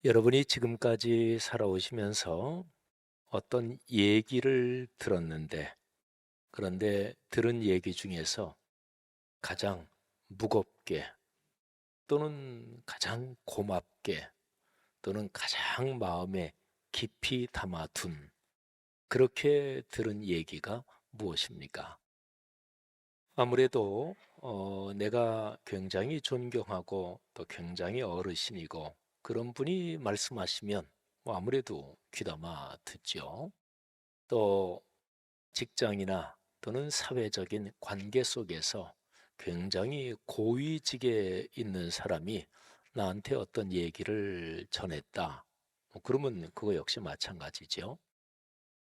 여러분이 지금까지 살아오시면서 어떤 얘기를 들었는데, 그런데 들은 얘기 중에서 가장 무겁게 또는 가장 고맙게 또는 가장 마음에 깊이 담아둔 그렇게 들은 얘기가 무엇입니까? 아무래도 내가 굉장히 존경하고 또 굉장히 어르신이고 그런 분이 말씀하시면 뭐 아무래도 귀담아 듣죠. 또 직장이나 또는 사회적인 관계 속에서 굉장히 고위직에 있는 사람이 나한테 어떤 얘기를 전했다. 뭐 그러면 그거 역시 마찬가지죠.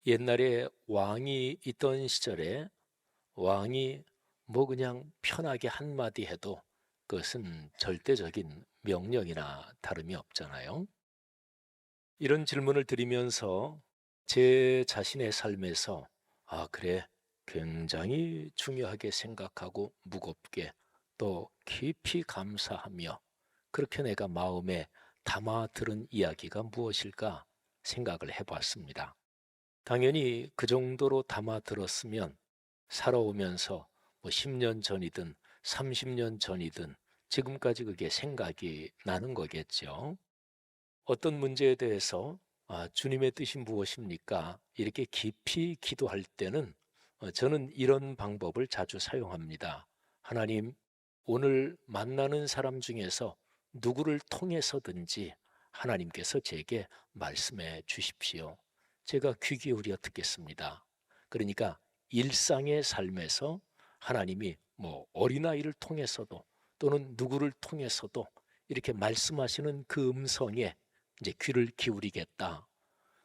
옛날에 왕이 있던 시절에 왕이 뭐 그냥 편하게 한마디 해도 그것은 절대적인 명령이나 다름이 없잖아요. 이런 질문을 드리면서 제 자신의 삶에서 그래. 굉장히 중요하게 생각하고 무겁게 또 깊이 감사하며 그렇게 내가 마음에 담아 들은 이야기가 무엇일까 생각을 해봤습니다. 당연히 그 정도로 담아 들었으면 살아오면서 뭐 10년 전이든 30년 전이든 지금까지 그게 생각이 나는 거겠죠. 어떤 문제에 대해서 주님의 뜻이 무엇입니까? 이렇게 깊이 기도할 때는 저는 이런 방법을 자주 사용합니다. 하나님, 오늘 만나는 사람 중에서 누구를 통해서든지 하나님께서 제게 말씀해 주십시오. 제가 귀 기울여 듣겠습니다. 그러니까 일상의 삶에서 하나님이 뭐 어린아이를 통해서도 또는 누구를 통해서도 이렇게 말씀하시는 그 음성에 이제 귀를 기울이겠다.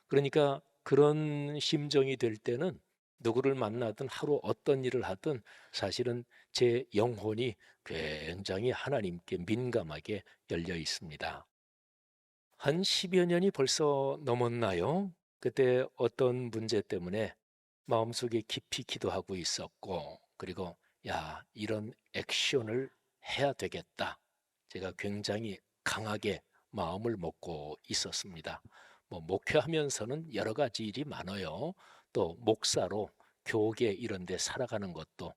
그러니까 그런 심정이 될 때는 누구를 만나든 하루 어떤 일을 하든 사실은 제 영혼이 굉장히 하나님께 민감하게 열려 있습니다. 한 10여 년이 벌써 넘었나요? 그때 어떤 문제 때문에 마음속에 깊이 기도하고 있었고, 그리고 야, 이런 액션을 해야 되겠다. 제가 굉장히 강하게 마음을 먹고 있었습니다. 뭐 목회하면서는 여러 가지 일이 많아요. 또 목사로 교계 이런 데 살아가는 것도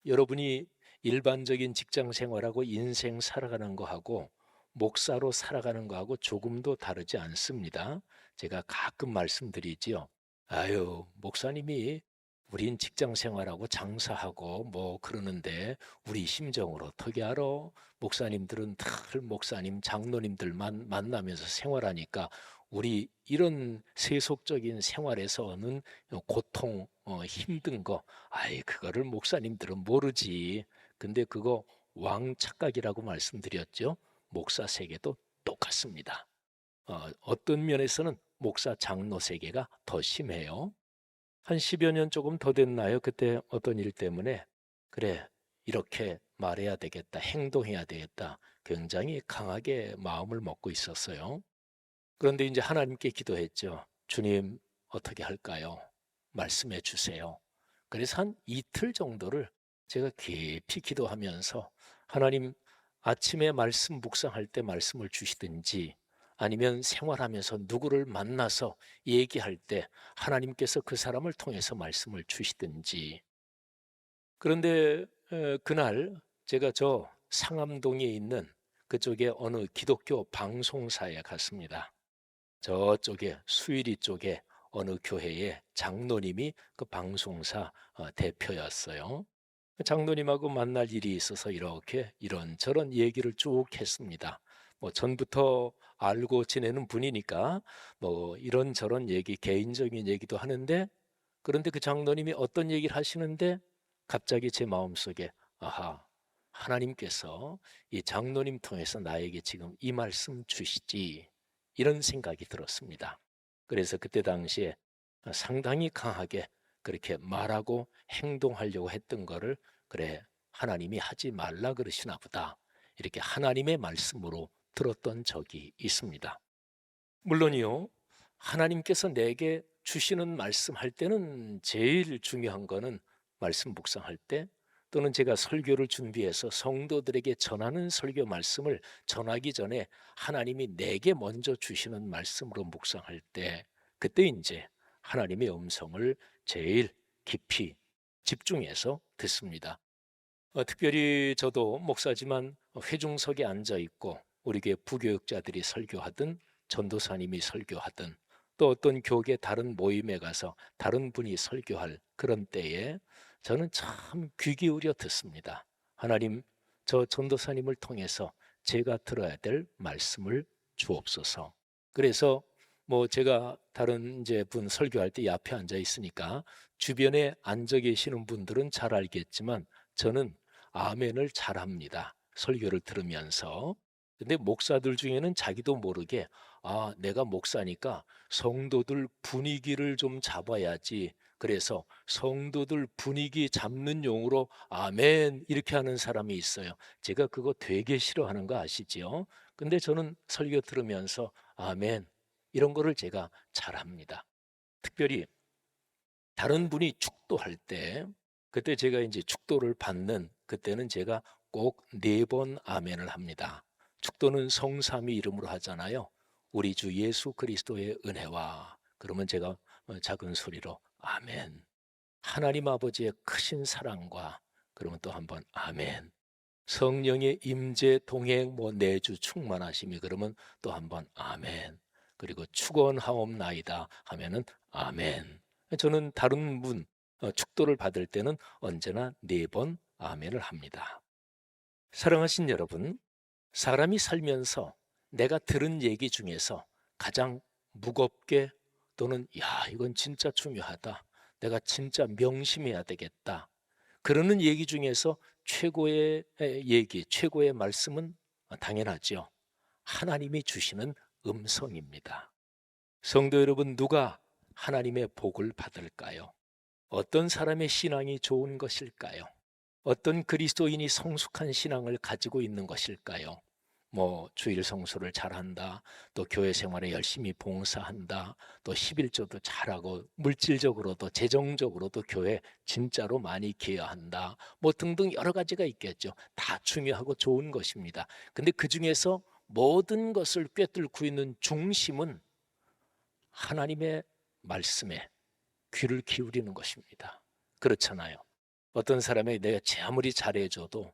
여러분이 일반적인 직장 생활하고 인생 살아가는 거하고 목사로 살아가는 거하고 조금도 다르지 않습니다. 제가 가끔 말씀드리지요. 아유, 목사님이 우린 직장 생활하고 장사하고 뭐 그러는데 우리 심정을 어떻게 알아? 목사님들은 늘 목사님, 장로님들만 만나면서 생활하니까 우리 이런 세속적인 생활에서는 고통, 힘든 거, 아이, 그거를 목사님들은 모르지. 근데 그거 왕착각이라고 말씀드렸죠. 목사 세계도 똑같습니다. 어떤 면에서는 목사 장로 세계가 더 심해요. 한 10여 년 조금 더 됐나요? 그때 어떤 일 때문에 그래, 이렇게 말해야 되겠다, 행동해야 되겠다. 굉장히 강하게 마음을 먹고 있었어요. 그런데 이제 하나님께 기도했죠. 주님, 어떻게 할까요? 말씀해 주세요. 그래서 한 이틀 정도를 제가 깊이 기도하면서 하나님, 아침에 말씀 묵상할 때 말씀을 주시든지 아니면 생활하면서 누구를 만나서 얘기할 때 하나님께서 그 사람을 통해서 말씀을 주시든지. 그런데 그날 제가 저 상암동에 있는 그쪽에 어느 기독교 방송사에 갔습니다. 저쪽에 수유리 쪽에 어느 교회의 장로님이 그 방송사 대표였어요. 그 장로님하고 만날 일이 있어서 이렇게 이런저런 얘기를 쭉 했습니다. 뭐 전부터 알고 지내는 분이니까 뭐 이런저런 얘기, 개인적인 얘기도 하는데, 그런데 그 장로님이 어떤 얘기를 하시는데 갑자기 제 마음속에 아하, 하나님께서 이 장로님 통해서 나에게 지금 이 말씀 주시지, 이런 생각이 들었습니다. 그래서 그때 당시에 상당히 강하게 그렇게 말하고 행동하려고 했던 거를 그래, 하나님이 하지 말라 그러시나 보다, 이렇게 하나님의 말씀으로 들었던 적이 있습니다. 물론이요, 하나님께서 내게 주시는 말씀할 때는 제일 중요한 거는 말씀 묵상할 때 또는 제가 설교를 준비해서 성도들에게 전하는 설교 말씀을 전하기 전에 하나님이 내게 먼저 주시는 말씀으로 묵상할 때, 그때 이제 하나님의 음성을 제일 깊이 집중해서 듣습니다. 특별히 저도 목사지만 회중석에 앉아 있고 우리 교회 부교육자들이 설교하든 전도사님이 설교하든 또 어떤 교계 다른 모임에 가서 다른 분이 설교할 그런 때에 저는 참 귀 기울여 듣습니다. 하나님, 저 전도사님을 통해서 제가 들어야 될 말씀을 주옵소서. 그래서 뭐 제가 다른 이제 분 설교할 때 앞에 앉아 있으니까 주변에 앉아 계시는 분들은 잘 알겠지만 저는 아멘을 잘합니다. 설교를 들으면서. 근데 목사들 중에는 자기도 모르게 내가 목사니까 성도들 분위기를 좀 잡아야지. 그래서 성도들 분위기 잡는 용으로 아멘 이렇게 하는 사람이 있어요. 제가 그거 되게 싫어하는 거 아시지요? 근데 저는 설교 들으면서 아멘 이런 거를 제가 잘합니다. 특별히 다른 분이 축도할 때 그때 제가 이제 축도를 받는 그때는 제가 꼭 4번 아멘을 합니다. 축도는 성삼위 이름으로 하잖아요. 우리 주 예수 그리스도의 은혜와 그러면 제가 작은 소리로 아멘. 하나님 아버지의 크신 사랑과 그러면 또 한번 아멘. 성령의 임재 동행 내주 충만하심이 그러면 또 한번 아멘. 그리고 축원하옵나이다 하면은 아멘. 저는 다른 분 축도를 받을 때는 언제나 4번 아멘을 합니다. 사랑하신 여러분, 사람이 살면서 내가 들은 얘기 중에서 가장 무겁게 또는 이건 진짜 중요하다. 내가 진짜 명심해야 되겠다. 그러는 얘기 중에서 최고의 얘기, 최고의 말씀은 당연하죠. 하나님이 주시는 음성입니다. 성도 여러분, 누가 하나님의 복을 받을까요? 어떤 사람의 신앙이 좋은 것일까요? 어떤 그리스도인이 성숙한 신앙을 가지고 있는 것일까요? 주일 성수를 잘한다, 또 교회 생활에 열심히 봉사한다, 또 11조도 잘하고 물질적으로도 재정적으로도 교회 진짜로 많이 기여한다, 등등 여러 가지가 있겠죠. 다 중요하고 좋은 것입니다. 근데 그 중에서 모든 것을 꿰뚫고 있는 중심은 하나님의 말씀에 귀를 기울이는 것입니다. 그렇잖아요. 어떤 사람이 내가 아무리 잘해줘도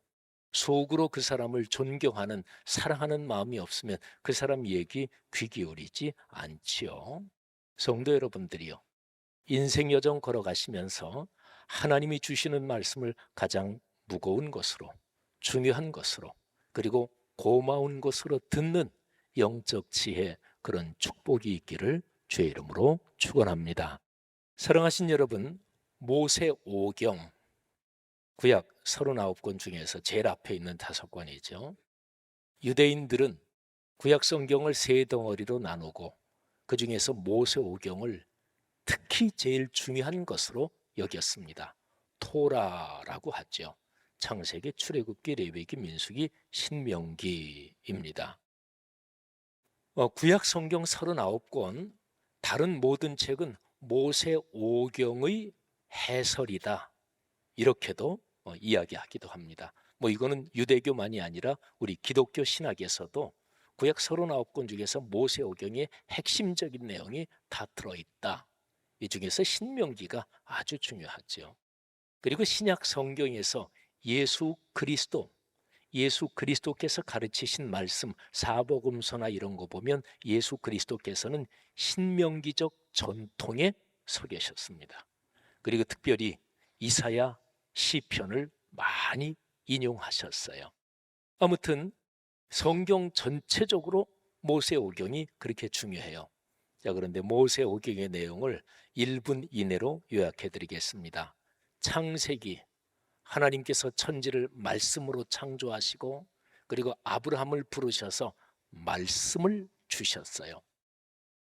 속으로 그 사람을 존경하는 사랑하는 마음이 없으면 그 사람 얘기 귀 기울이지 않지요. 성도 여러분들이요, 인생 여정 걸어가시면서 하나님이 주시는 말씀을 가장 무거운 것으로, 중요한 것으로, 그리고 고마운 것으로 듣는 영적 지혜, 그런 축복이 있기를 주의 이름으로 축원합니다. 사랑하신 여러분, 모세오경 구약 39권 중에서 제일 앞에 있는 5권이죠. 유대인들은 구약 성경을 3덩어리로 나누고 그 중에서 모세오경을 특히 제일 중요한 것으로 여겼습니다. 토라라고 하죠. 창세기, 출애굽기, 레위기, 민수기, 신명기입니다. 구약 성경 39권 다른 모든 책은 모세오경의 해설이다, 이렇게도 이야기하기도 합니다. 이거는 유대교만이 아니라 우리 기독교 신학에서도 구약 39권 중에서 모세오경의 핵심적인 내용이 다 들어있다. 이 중에서 신명기가 아주 중요하죠. 그리고 신약 성경에서 예수 그리스도께서 가르치신 말씀, 사복음서나 이런 거 보면 예수 그리스도께서는 신명기적 전통에 서 계셨습니다. 그리고 특별히 이사야 시편을 많이 인용하셨어요. 아무튼 성경 전체적으로 모세오경이 그렇게 중요해요. 자, 그런데 모세오경의 내용을 1분 이내로 요약해 드리겠습니다. 창세기, 하나님께서 천지를 말씀으로 창조하시고 그리고 아브라함을 부르셔서 말씀을 주셨어요.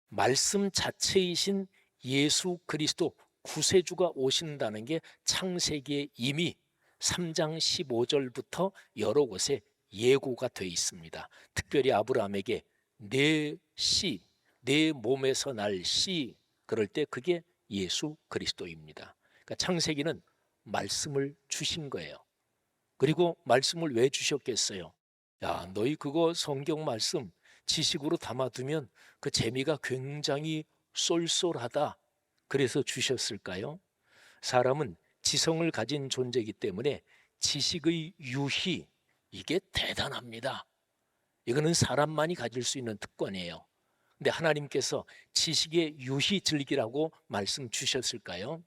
말씀 자체이신 예수 그리스도 구세주가 오신다는 게 창세기에 이미 3장 15절부터 여러 곳에 예고가 되어 있습니다. 특별히 아브라함에게 내 씨, 내 몸에서 날 씨, 그럴 때 그게 예수 그리스도입니다. 그러니까 창세기는 말씀을 주신 거예요. 그리고 말씀을 왜 주셨겠어요? 야, 너희 그거 성경 말씀 지식으로 담아두면 그 재미가 굉장히 쏠쏠하다. 그래서 주셨을까요? 사람은 지성을 가진 존재이기 때문에 지식의 유희, 이게 대단합니다. 이거는 사람만이 가질 수 있는 특권이에요. 근데 하나님께서 지식의 유희 즐기라고 말씀 주셨을까요?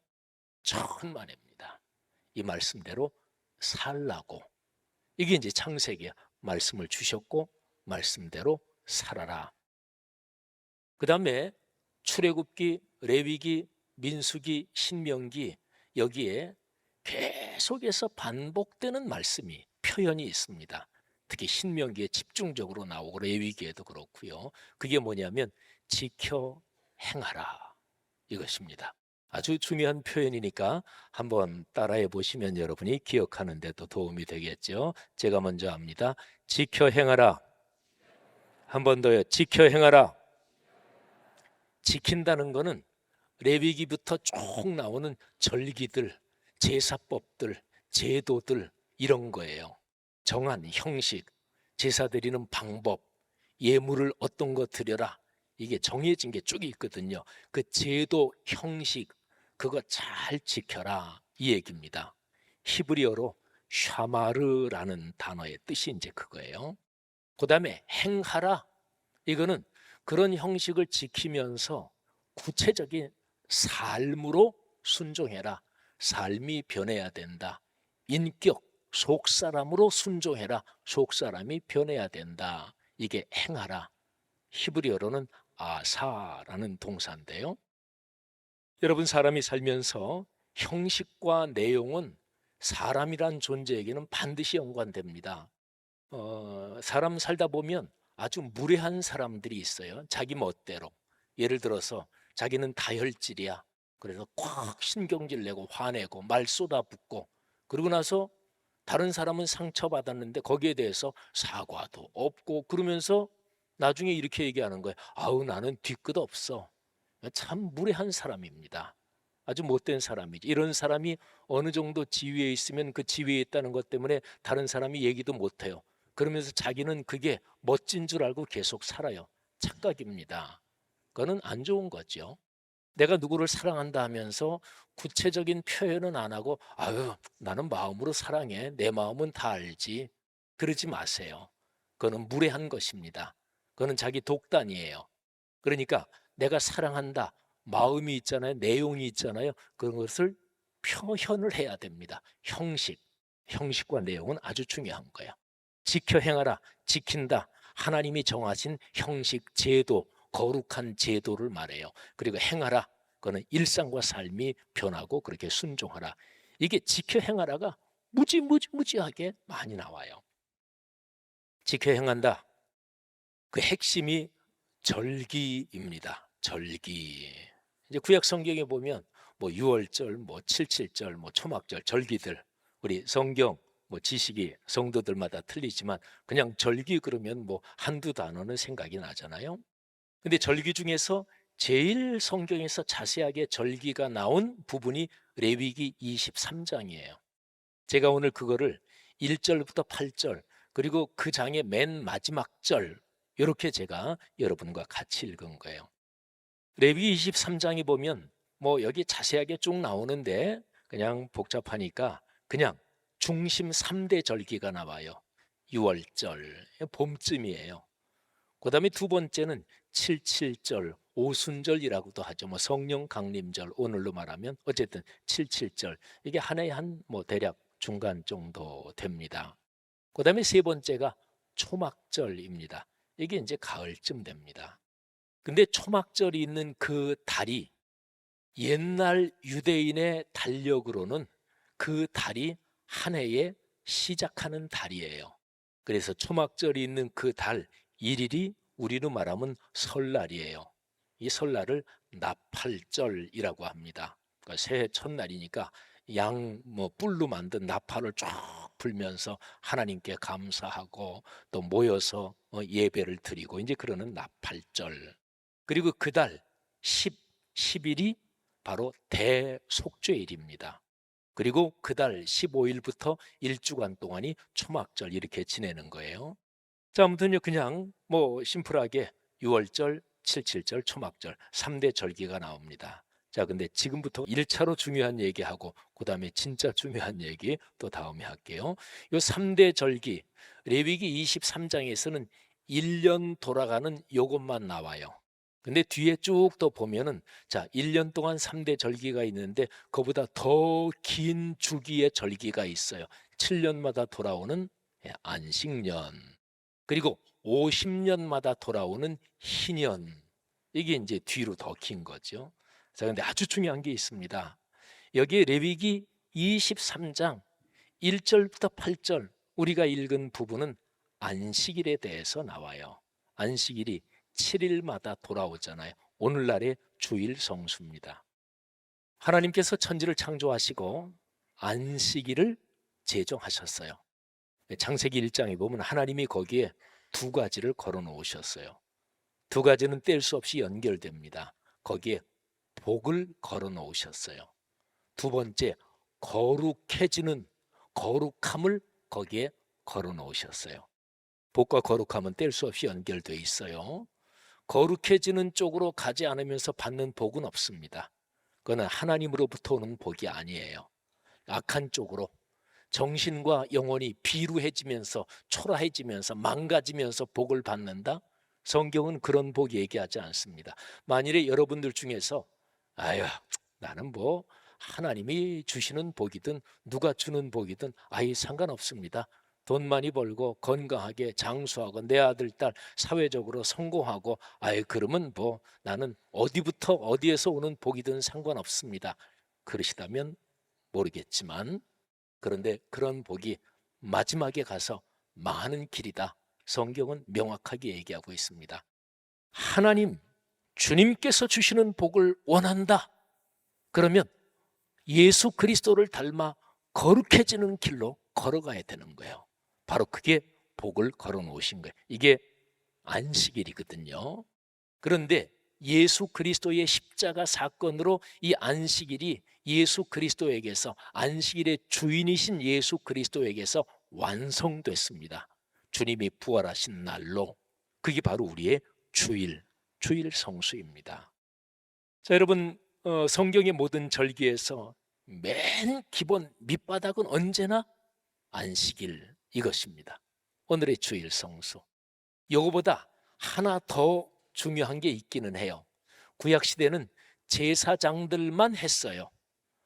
천만입니다. 이 말씀대로 살라고. 이게 이제 창세기야. 말씀을 주셨고 말씀대로 살아라. 그 다음에 출애굽기, 레위기, 민수기, 신명기, 여기에 계속해서 반복되는 말씀이, 표현이 있습니다. 특히 신명기에 집중적으로 나오고 레위기에도 그렇고요. 그게 뭐냐면 지켜 행하라, 이것입니다. 아주 중요한 표현이니까 한번 따라해 보시면 여러분이 기억하는 데도 도움이 되겠죠. 제가 먼저 합니다. 지켜 행하라. 한 번 더요. 지켜 행하라. 지킨다는 거는 레위기부터 쭉 나오는 절기들, 제사법들, 제도들, 이런 거예요. 정한 형식, 제사 드리는 방법, 예물을 어떤 거 드려라, 이게 정해진 게 쭉 있거든요. 그 제도, 형식, 그거 잘 지켜라, 이 얘기입니다. 히브리어로 샤마르라는 단어의 뜻이 이제 그거예요. 그 다음에 행하라, 이거는 그런 형식을 지키면서 구체적인 삶으로 순종해라. 삶이 변해야 된다. 인격, 속사람으로 순종해라. 속사람이 변해야 된다. 이게 행하라. 히브리어로는 아사라는 동사인데요. 여러분, 사람이 살면서 형식과 내용은 사람이란 존재에게는 반드시 연관됩니다. 사람 살다 보면 아주 무례한 사람들이 있어요. 자기 멋대로. 예를 들어서 자기는 다혈질이야. 그래서 꽉 신경질 내고 화내고 말 쏟아붓고, 그러고 나서 다른 사람은 상처받았는데 거기에 대해서 사과도 없고, 그러면서 나중에 이렇게 얘기하는 거예요. 아우, 나는 뒤끝 없어. 참 무례한 사람입니다. 아주 못된 사람이지. 이런 사람이 어느 정도 지위에 있으면 그 지위에 있다는 것 때문에 다른 사람이 얘기도 못해요. 그러면서 자기는 그게 멋진 줄 알고 계속 살아요. 착각입니다. 그거는 안 좋은 거죠. 내가 누구를 사랑한다 하면서 구체적인 표현은 안 하고 아유, 나는 마음으로 사랑해. 내 마음은 다 알지. 그러지 마세요. 그거는 무례한 것입니다. 그거는 자기 독단이에요. 그러니까 내가 사랑한다, 마음이 있잖아요. 내용이 있잖아요. 그런 것을 표현을 해야 됩니다. 형식과 내용은 아주 중요한 거예요. 지켜 행하라, 지킨다. 하나님이 정하신 형식, 제도, 거룩한 제도를 말해요. 그리고 행하라, 그거는 일상과 삶이 변하고 그렇게 순종하라. 이게 지켜 행하라가 무지하게 많이 나와요. 지켜 행한다. 그 핵심이 절기입니다. 절기. 이제 구약 성경에 보면 뭐 유월절, 뭐 칠칠절, 뭐 초막절, 절기들, 우리 성경 뭐 지식이 성도들마다 틀리지만 그냥 절기 그러면 뭐 한두 단어는 생각이 나잖아요. 근데 절기 중에서 제일 성경에서 자세하게 절기가 나온 부분이 레위기 23장이에요. 제가 오늘 그거를 1절부터 8절, 그리고 그 장의 맨 마지막 절, 이렇게 제가 여러분과 같이 읽은 거예요. 레위기 23장에 보면 뭐 여기 자세하게 쭉 나오는데 그냥 복잡하니까 그냥 중심 3대 절기가 나와요. 6월절, 봄쯤이에요. 그 다음에 두 번째는 77절, 오순절이라고도 하죠. 뭐 성령 강림절, 오늘로 말하면 어쨌든 77절. 이게 한 해에 한 뭐 대략 중간 정도 됩니다. 그 다음에 세 번째가 초막절입니다. 이게 이제 가을쯤 됩니다. 근데 초막절이 있는 그 달이 옛날 유대인의 달력으로는 그 달이 한 해에 시작하는 달이에요. 그래서 초막절이 있는 그 달 1일이 우리로 말하면 설날이에요. 이 설날을 나팔절이라고 합니다. 그러니까 새해 첫날이니까 뭐 뿔로 만든 나팔을 쫙 불면서 하나님께 감사하고 또 모여서 예배를 드리고 이제 그러는 나팔절. 그리고 그달 10일이 바로 대속죄일입니다. 그리고 그달 15일부터 1주간 동안이 초막절 이렇게 지내는 거예요. 자, 아무튼요 그냥 뭐 심플하게 6월절, 77절, 초막절 3대 절기가 나옵니다. 자, 근데 지금부터 1차로 중요한 얘기하고 그다음에 진짜 중요한 얘기 또 다음에 할게요. 요 3대 절기 레위기 23장에서는 1년 돌아가는 요것만 나와요. 근데 뒤에 쭉 또 보면은 자, 1년 동안 3대 절기가 있는데 그보다 더 긴 주기의 절기가 있어요. 7년마다 돌아오는 안식년. 그리고 50년마다 돌아오는 희년. 이게 이제 뒤로 더 긴 거죠. 자, 근데 아주 중요한 게 있습니다. 여기에 레위기 23장 1절부터 8절 우리가 읽은 부분은 안식일에 대해서 나와요. 안식일이 7일마다 돌아오잖아요. 오늘날의 주일 성수입니다. 하나님께서 천지를 창조하시고 안식일을 제정하셨어요. 창세기 1장에 보면 하나님이 거기에 두 가지를 걸어 놓으셨어요. 두 가지는 뗄 수 없이 연결됩니다. 거기에 복을 걸어 놓으셨어요. 두 번째, 거룩해지는 거룩함을 거기에 걸어 놓으셨어요. 복과 거룩함은 뗄 수 없이 연결되어 있어요. 거룩해지는 쪽으로 가지 않으면서 받는 복은 없습니다. 그거는 하나님으로부터 오는 복이 아니에요. 악한 쪽으로 정신과 영혼이 비루해지면서 초라해지면서 망가지면서 복을 받는다? 성경은 그런 복 얘기하지 않습니다. 만일에 여러분들 중에서 아유 나는 뭐 하나님이 주시는 복이든 누가 주는 복이든 아예 상관없습니다. 돈 많이 벌고 건강하게 장수하고 내 아들 딸 사회적으로 성공하고 아예 그러면 뭐 나는 어디부터 어디에서 오는 복이든 상관없습니다. 그러시다면 모르겠지만 그런데 그런 복이 마지막에 가서 많은 길이다. 성경은 명확하게 얘기하고 있습니다. 하나님, 주님께서 주시는 복을 원한다. 그러면 예수 그리스도를 닮아 거룩해지는 길로 걸어가야 되는 거예요. 바로 그게 복을 걸어 놓으신 거예요. 이게 안식일이거든요. 그런데 예수 그리스도의 십자가 사건으로 이 안식일이 예수 그리스도에게서 안식일의 주인이신 예수 그리스도에게서 완성됐습니다. 주님이 부활하신 날로 그게 바로 우리의 주일 성수입니다. 자, 여러분 성경의 모든 절기에서 맨 기본 밑바닥은 언제나 안식일 이것입니다. 오늘의 주일 성수. 이거보다 하나 더 중요한 게 있기는 해요. 구약 시대는 제사장들만 했어요.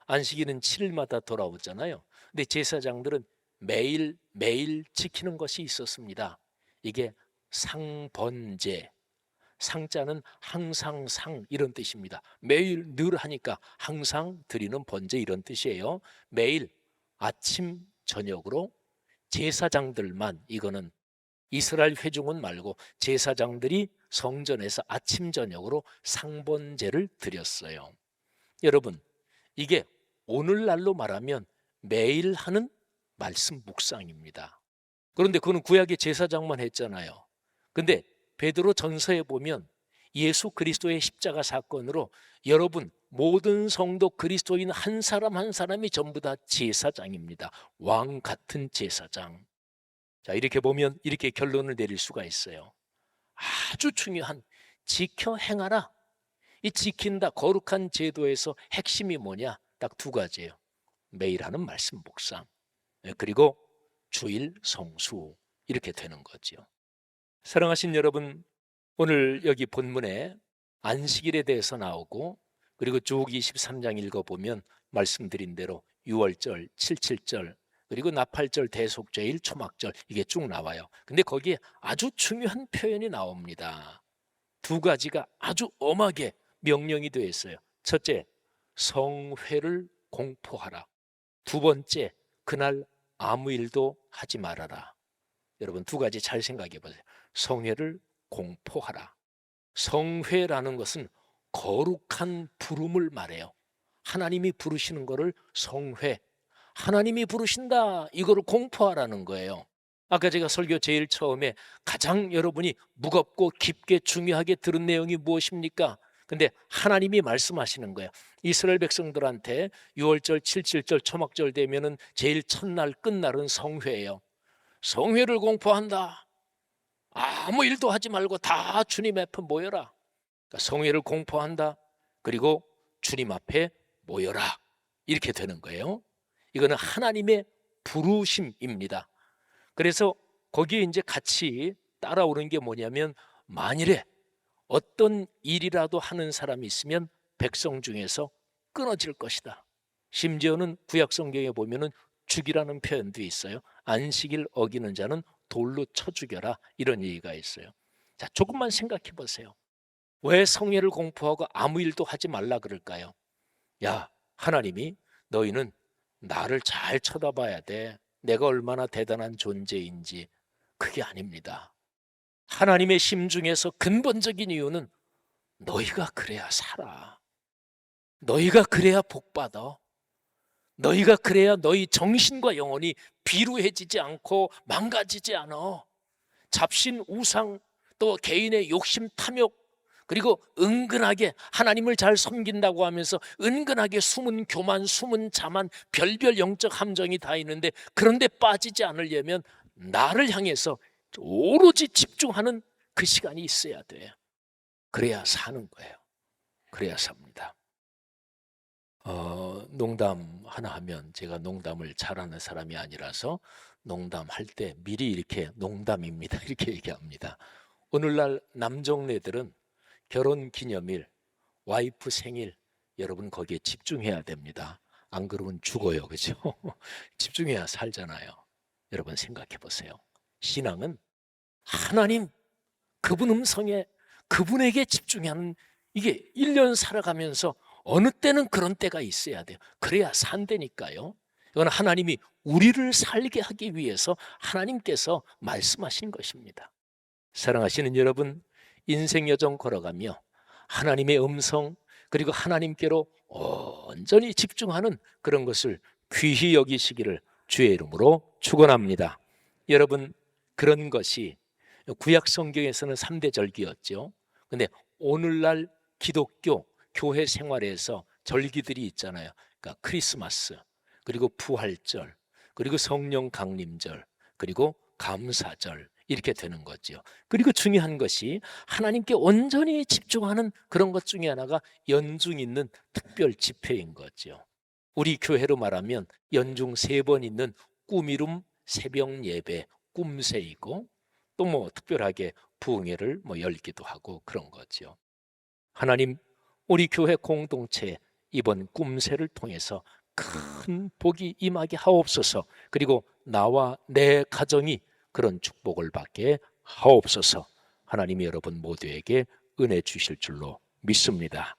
안식일은 7일마다 돌아오잖아요. 근데 제사장들은 매일 지키는 것이 있었습니다. 이게 상번제. 상자는 항상 상 이런 뜻입니다. 매일 늘 하니까 항상 드리는 번제 이런 뜻이에요. 매일 아침 저녁으로 제사장들만 이거는 이스라엘 회중은 말고 제사장들이 성전에서 아침 저녁으로 상번제를 드렸어요. 여러분 이게 오늘날로 말하면 매일 하는 말씀 묵상입니다. 그런데 그거는 구약의 제사장만 했잖아요. 근데 베드로 전서에 보면 예수 그리스도의 십자가 사건으로 여러분 모든 성도 그리스도인 한 사람 한 사람이 전부 다 제사장입니다. 왕 같은 제사장. 자, 이렇게 보면 이렇게 결론을 내릴 수가 있어요. 아주 중요한 지켜 행하라. 이 지킨다 거룩한 제도에서 핵심이 뭐냐? 딱 두 가지예요. 매일 하는 말씀 묵상 그리고 주일 성수 이렇게 되는 거죠. 사랑하신 여러분, 오늘 여기 본문에 안식일에 대해서 나오고 그리고 쭉 23장 읽어보면 말씀드린 대로 6월절, 77절 그리고 나팔절, 대속죄일, 초막절 이게 쭉 나와요. 근데 거기에 아주 중요한 표현이 나옵니다. 두 가지가 아주 엄하게 명령이 되어 있어요. 첫째, 성회를 공포하라. 두 번째, 그날 아무 일도 하지 말아라. 여러분 두 가지 잘 생각해 보세요. 성회를 공포하라. 성회라는 것은 거룩한 부름을 말해요. 하나님이 부르시는 거를 성회, 하나님이 부르신다 이거를 공포하라는 거예요. 아까 제가 설교 제일 처음에 가장 여러분이 무겁고 깊게 중요하게 들은 내용이 무엇입니까? 근데 하나님이 말씀하시는 거예요. 이스라엘 백성들한테 6월절, 7.7절, 초막절 되면은 제일 첫날 끝날은 성회예요. 성회를 공포한다. 아무 일도 하지 말고 다 주님 앞에 모여라. 그러니까 성회를 공포한다. 그리고 주님 앞에 모여라. 이렇게 되는 거예요. 이거는 하나님의 부르심입니다. 그래서 거기에 이제 같이 따라오는 게 뭐냐면, 만일에 어떤 일이라도 하는 사람이 있으면 백성 중에서 끊어질 것이다. 심지어는 구약 성경에 보면은 죽이라는 표현도 있어요. 안식일 어기는 자는 돌로 쳐 죽여라, 이런 얘기가 있어요. 자, 조금만 생각해 보세요. 왜 성회를 공포하고 아무 일도 하지 말라 그럴까요? 야, 하나님이 너희는 나를 잘 쳐다봐야 돼. 내가 얼마나 대단한 존재인지. 그게 아닙니다. 하나님의 심중에서 근본적인 이유는 너희가 그래야 살아. 너희가 그래야 복받아. 너희가 그래야 너희 정신과 영혼이 비루해지지 않고 망가지지 않아. 잡신, 우상, 또 개인의 욕심, 탐욕, 그리고 은근하게 하나님을 잘 섬긴다고 하면서 은근하게 숨은 교만, 숨은 자만, 별별 영적 함정이 다 있는데, 그런데 빠지지 않으려면 나를 향해서 오로지 집중하는 그 시간이 있어야 돼요. 그래야 사는 거예요. 그래야 삽니다. 농담 하나 하면, 제가 농담을 잘하는 사람이 아니라서 농담할 때 미리 이렇게 농담입니다 이렇게 얘기합니다. 오늘날 남정네들은 결혼 기념일, 와이프 생일, 여러분 거기에 집중해야 됩니다. 안 그러면 죽어요. 그죠? 집중해야 살잖아요. 여러분 생각해 보세요. 신앙은 하나님, 그분 음성에, 그분에게 집중하는, 이게 1년 살아가면서 어느 때는 그런 때가 있어야 돼요. 그래야 산다니까요. 이건 하나님이 우리를 살게 하기 위해서 하나님께서 말씀하신 것입니다. 사랑하시는 여러분, 인생 여정 걸어가며 하나님의 음성, 그리고 하나님께로 온전히 집중하는 그런 것을 귀히 여기시기를 주의 이름으로 축원합니다. 여러분, 그런 것이 구약 성경에서는 3대 절기였죠. 근데 오늘날 기독교 교회 생활에서 절기들이 있잖아요. 그러니까 크리스마스, 그리고 부활절, 그리고 성령 강림절, 그리고 감사절, 이렇게 되는 거죠. 그리고 중요한 것이 하나님께 온전히 집중하는 그런 것 중에 하나가 연중 있는 특별 집회인 거죠. 우리 교회로 말하면 연중 3번 있는 꿈이룸 새벽 예배, 꿈새이고, 또 뭐 특별하게 부흥회를 열기도 하고 그런 거죠. 하나님, 우리 교회 공동체에 이번 꿈새를 통해서 큰 복이 임하게 하옵소서. 그리고 나와 내 가정이 그런 축복을 받게 하옵소서. 하나님이 여러분 모두에게 은혜 주실 줄로 믿습니다.